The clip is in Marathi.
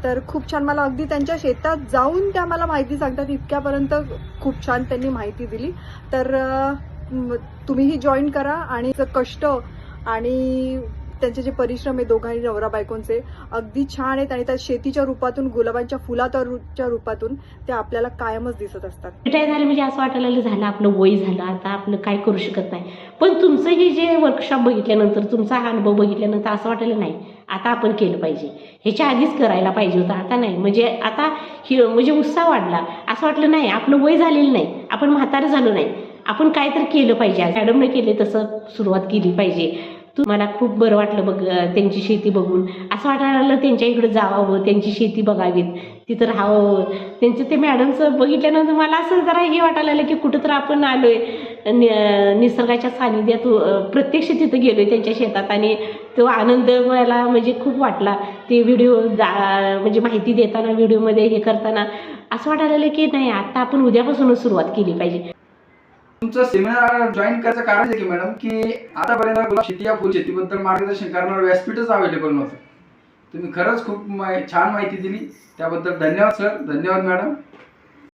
तर खूप छान, मला अगदी त्यांच्या शेतात जाऊन त्या मला माहिती सांगतात इतक्यापर्यंत खूप छान त्यांनी माहिती दिली. तर तुम्हीही जॉईन करा आणि कष्ट आणि त्यांचे जे परिश्रम आहे दोघांनी नवरा बायकोंचे अगदी छान आहेत आणि त्या शेतीच्या रूपातून गुलाबांच्या फुलाच्या रूपातून ते आपल्याला कायमच दिसत असतात. रिटायर झाले म्हणजे असं वाटायला झालं आपलं वय झालं, आता आपलं काय करू शकत नाही. पण तुमचं हे जे वर्कशॉप बघितल्यानंतर, तुमचा हा अनुभव बघितल्यानंतर असं वाटलं नाही आता आपण केलं पाहिजे, ह्याच्या आधीच करायला पाहिजे होतं, आता नाही. म्हणजे आता म्हणजे उत्साह वाढला. असं वाटलं नाही आपलं वय झालेलं नाही, आपण म्हातारं झालो नाही, आपण काहीतरी केलं पाहिजे. मॅडमने केले तसं सुरुवात केली पाहिजे. मला खूप बरं वाटलं बघ त्यांची शेती बघून. असं वाटायला लागलं त्यांच्या इकडे जावं, त्यांची शेती बघावीत, तिथं राहावं. त्यांचं ते मॅडमचं बघितल्यानंतर मला असं जरा हे वाटायला लागलं की कुठं तर आपण आलोय निसर्गाच्या सानिध्यात, प्रत्यक्ष तिथं गेलोय त्यांच्या शेतात आणि तो आनंद मला म्हणजे खूप वाटला. ते व्हिडिओ म्हणजे माहिती देताना, व्हिडिओमध्ये हे करताना असं वाटायला लागलं की नाही आता आपण उद्यापासूनच सुरुवात केली पाहिजे. तुमचं सेमिनार जॉईन करायचं कारण आहे की मॅडम की आतापर्यंत गुलाब शेती या फुल शेतीबद्दल मार्गदर्शन करणारं व्यासपीठच अवेलेबल नव्हतं. तुम्ही खरंच खूप छान माहिती दिली, त्याबद्दल धन्यवाद सर. धन्यवाद मॅडम.